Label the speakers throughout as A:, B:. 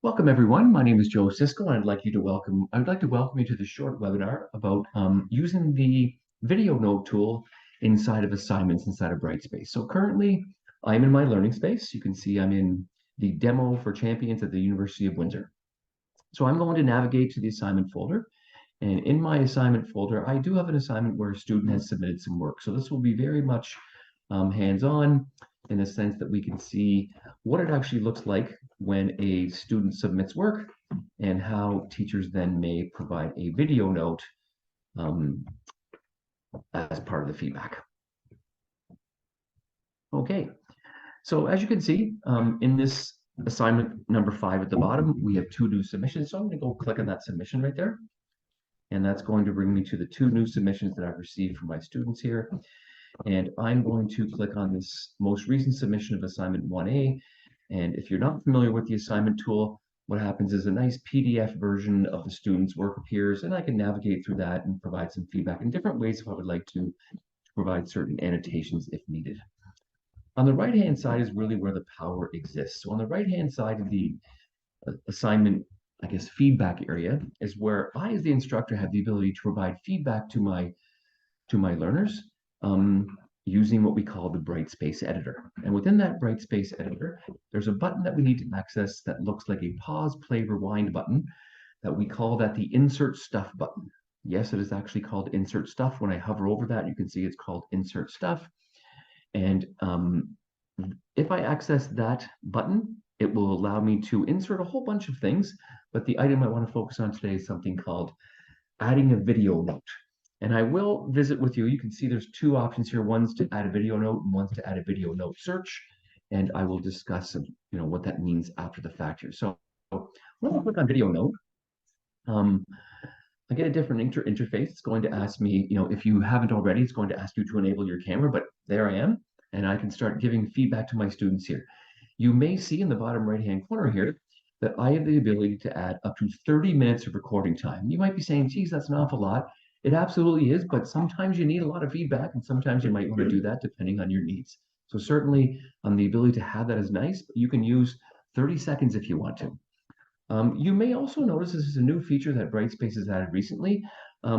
A: Welcome everyone. My name is Joe Sisco, and I'd like to welcome you to this short webinar about using the video note tool inside of assignments inside of Brightspace. So currently, I'm in my learning space. You can see I'm in the demo for champions at the University of Windsor. So I'm going to navigate to the assignment folder. And in my assignment folder, I do have an assignment where a student has submitted some work. So this will be very much hands-on in the sense that we can see what it actually looks like when a student submits work and how teachers then may provide a video note um, as part of the feedback. Okay, so as you can see, in this assignment number 5 at the bottom, we have 2 new submissions. So I'm going to go click on that submission right there. And that's going to bring me to the 2 new submissions that I've received from my students here. And I'm going to click on this most recent submission of assignment 1A. And if you're not familiar with the assignment tool, what happens is a nice PDF version of the student's work appears, and I can navigate through that and provide some feedback in different ways if I would like to provide certain annotations if needed. On the right-hand side is really where the power exists. So on the right-hand side of the assignment, I guess, feedback area is where I, as the instructor, have the ability to provide feedback to my learners using what we call the Brightspace editor. And within that Brightspace editor, there's a button that we need to access that looks like a pause, play, rewind button that we call that the insert stuff button. Yes, it is actually called insert stuff. When I hover over that, you can see it's called insert stuff. And if I access that button, it will allow me to insert a whole bunch of things, but the item I want to focus on today is something called adding a video note. And I will visit with you. You can see there's 2 options here. One's to add a video note and one's to add a video note search. And I will discuss what that means after the fact here. So when I click on video note, I get a different interface. It's going to ask me, if you haven't already, it's going to ask you to enable your camera, but there I am. And I can start giving feedback to my students here. You may see in the bottom right-hand corner here that I have the ability to add up to 30 minutes of recording time. You might be saying, geez, that's an awful lot. It absolutely is, but sometimes you need a lot of feedback, and sometimes you might want to do that depending on your needs. So certainly the ability to have that is nice, but you can use 30 seconds if you want to. You may also notice this is a new feature that Brightspace has added recently.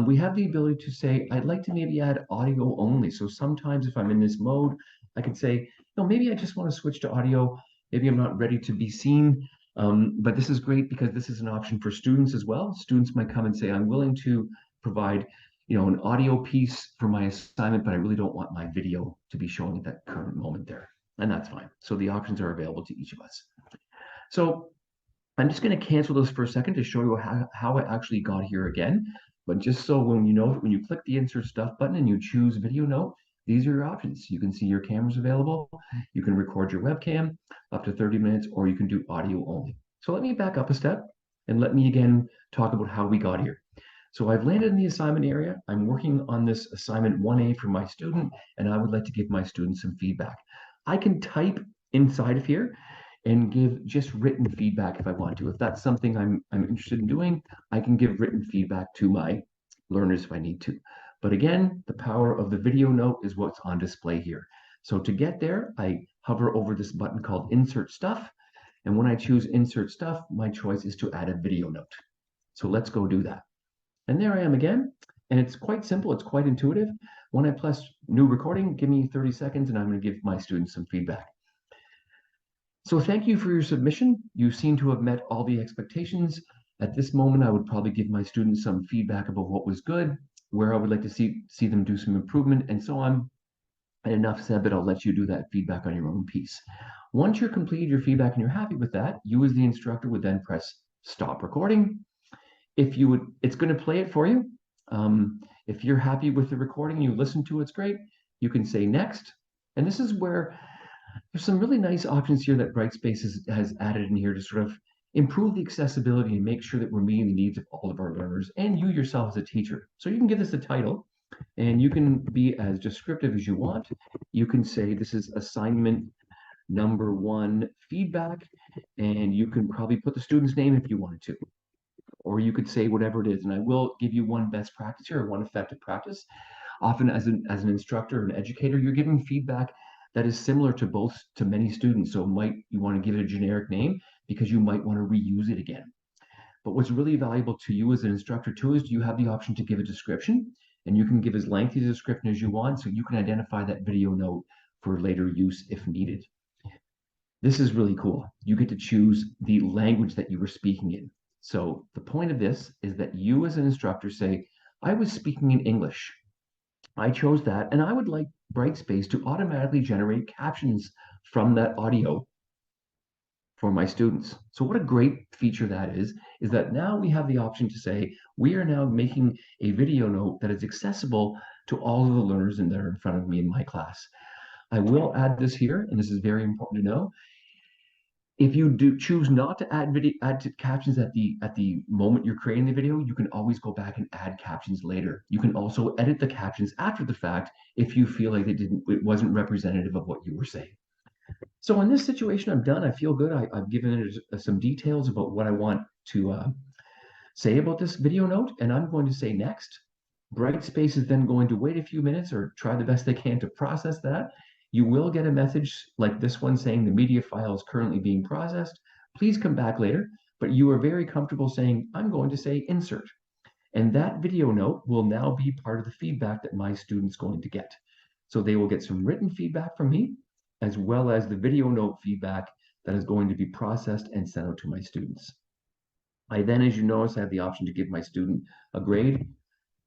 A: We have the ability to say, I'd like to maybe add audio only. So sometimes if I'm in this mode, I can say, maybe I just want to switch to audio. Maybe I'm not ready to be seen. But this is great because this is an option for students as well. Students might come and say, I'm willing to provide, an audio piece for my assignment, but I really don't want my video to be showing at that current moment there. And that's fine. So the options are available to each of us. So I'm just going to cancel this for a second to show you how I actually got here again. But just so when you click the insert stuff button and you choose video note, these are your options. You can see your cameras available. You can record your webcam up to 30 minutes, or you can do audio only. So let me back up a step and let me again talk about how we got here. So I've landed in the assignment area. I'm working on this assignment 1A for my student, and I would like to give my student some feedback. I can type inside of here and give just written feedback if I want to. If that's something I'm interested in doing, I can give written feedback to my learners if I need to. But again, the power of the video note is what's on display here. So to get there, I hover over this button called Insert Stuff. And when I choose Insert Stuff, my choice is to add a video note. So let's go do that. And there I am again. And it's quite simple. It's quite intuitive. When I press New Recording, give me 30 seconds, and I'm going to give my students some feedback. So thank you for your submission. You seem to have met all the expectations. At this moment, I would probably give my students some feedback about what was good, where I would like to see them do some improvement, and so on. And enough said, but I'll let you do that feedback on your own piece. Once you're completed your feedback and you're happy with that, you as the instructor would then press stop recording. It's going to play it for you. If you're happy with the recording, you listen to it's great. You can say next. And this is where there's some really nice options here that Brightspace has added in here to sort of improve the accessibility and make sure that we're meeting the needs of all of our learners and you yourself as a teacher. So you can give this a title and you can be as descriptive as you want. You can say this is assignment number 1 feedback, and you can probably put the student's name if you wanted to. Or you could say whatever it is. And I will give you one best practice here, or one effective practice. Often as an instructor or an educator, you're giving feedback that is similar to many students. So you want to give it a generic name. because you might want to reuse it again. But what's really valuable to you as an instructor too is you have the option to give a description, and you can give as lengthy a description as you want, so you can identify that video note for later use if needed. This is really cool. You get to choose the language that you were speaking in. So the point of this is that you as an instructor say, I was speaking in English. I chose that, and I would like Brightspace to automatically generate captions from that audio for my students. So what a great feature that is that now we have the option to say, we are now making a video note that is accessible to all of the learners that are in front of me in my class. I will add this here, and this is very important to know. If you do choose not to add to captions at the moment you're creating the video, you can always go back and add captions later. You can also edit the captions after the fact if you feel like it wasn't representative of what you were saying. So in this situation, I'm done. I feel good. I've given it some details about what I want to say about this video note, and I'm going to say next. Brightspace is then going to wait a few minutes or try the best they can to process that. You will get a message like this one saying the media file is currently being processed. Please come back later, but you are very comfortable saying, I'm going to say insert. And that video note will now be part of the feedback that my student's going to get. So they will get some written feedback from me, as well as the video note feedback that is going to be processed and sent out to my students. I then, as you notice, I have the option to give my student a grade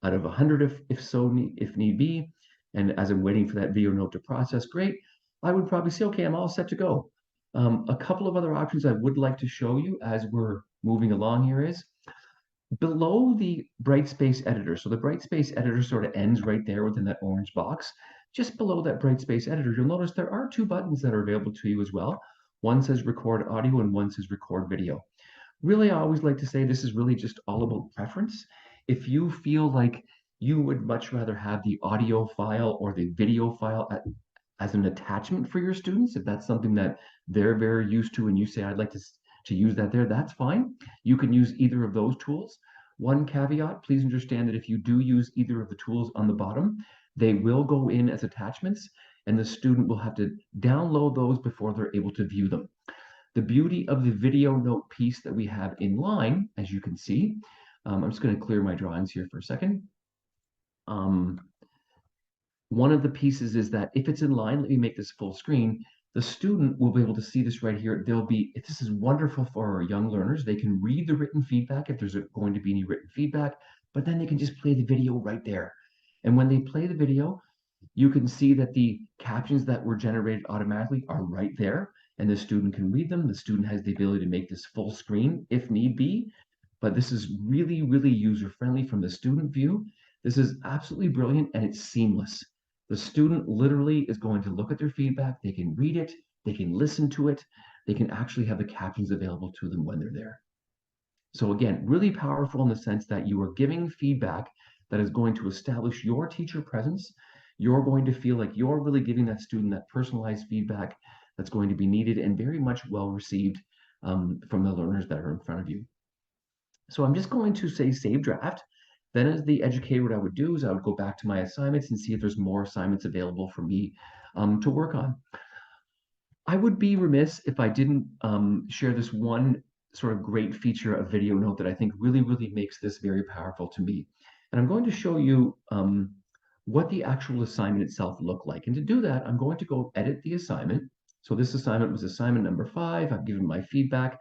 A: out of 100 if need be. And as I'm waiting for that video note to process, great, I would probably say, okay, I'm all set to go. A couple of other options I would like to show you as we're moving along here is below the Brightspace editor. So the Brightspace editor sort of ends right there within that orange box. Just below that Brightspace editor, you'll notice there are two buttons that are available to you as well. One says record audio and one says record video. Really, I always like to say this is really just all about preference. If you feel like you would much rather have the audio file or the video file as an attachment for your students, if that's something that they're very used to and you say, I'd like to use that there, that's fine. You can use either of those tools. One caveat, please understand that if you do use either of the tools on the bottom, they will go in as attachments and the student will have to download those before they're able to view them. The beauty of the video note piece that we have in line, as you can see, I'm just going to clear my drawings here for a second. One of the pieces is that if it's in line, let me make this full screen, the student will be able to see this right here. This is wonderful for our young learners. They can read the written feedback if there's going to be any written feedback, but then they can just play the video right there. And when they play the video, you can see that the captions that were generated automatically are right there, and the student can read them. The student has the ability to make this full screen if need be, but this is really, really user-friendly from the student view. This is absolutely brilliant, and it's seamless. The student literally is going to look at their feedback. They can read it. They can listen to it. They can actually have the captions available to them when they're there. So again, really powerful in the sense that you are giving feedback that is going to establish your teacher presence. You're going to feel like you're really giving that student that personalized feedback that's going to be needed and very much well received from the learners that are in front of you. So I'm just going to say save draft. Then as the educator, what I would do is I would go back to my assignments and see if there's more assignments available for me to work on. I would be remiss if I didn't share this one sort of great feature of video note that I think really, really makes this very powerful to me. And I'm going to show you what the actual assignment itself looked like. And to do that, I'm going to go edit the assignment. So this assignment was assignment number 5. I've given my feedback,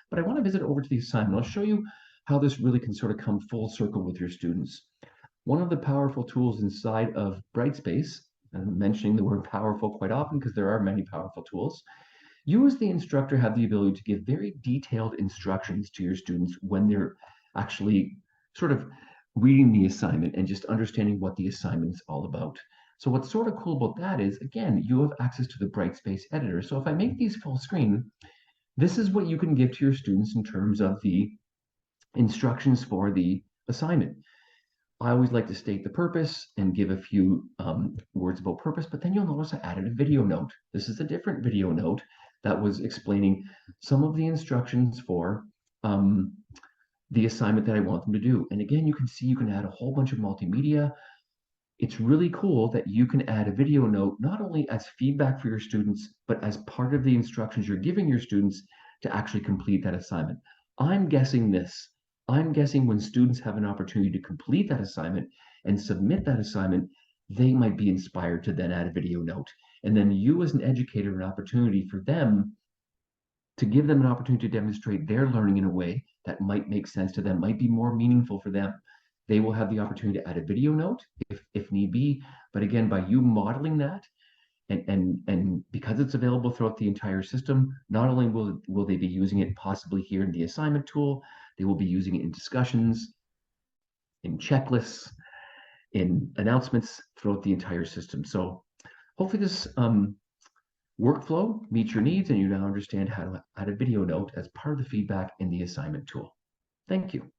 A: but I want to visit over to the assignment. I'll show you how this really can sort of come full circle with your students. One of the powerful tools inside of Brightspace, and I'm mentioning the word powerful quite often because there are many powerful tools, you as the instructor have the ability to give very detailed instructions to your students when they're actually sort of reading the assignment and just understanding what the assignment is all about. So what's sort of cool about that is, again, you have access to the Brightspace editor. So if I make these full screen, this is what you can give to your students in terms of the instructions for the assignment. I always like to state the purpose and give a few words about purpose, but then you'll notice I added a video note. This is a different video note that was explaining some of the instructions for the assignment that I want them to do. And again, you can see you can add a whole bunch of multimedia. It's really cool that you can add a video note, not only as feedback for your students, but as part of the instructions you're giving your students to actually complete that assignment. I'm guessing this. I'm guessing when students have an opportunity to complete that assignment and submit that assignment, they might be inspired to then add a video note. And then you, as an educator, an opportunity for them to give them an opportunity to demonstrate their learning in a way that might make sense to them, might be more meaningful for them. They will have the opportunity to add a video note if need be. But again, by you modeling that, and because it's available throughout the entire system, not only will they be using it possibly here in the assignment tool, they will be using it in discussions, in checklists, in announcements throughout the entire system. So hopefully this workflow meets your needs and you now understand how to add a video note as part of the feedback in the assignment tool. Thank you.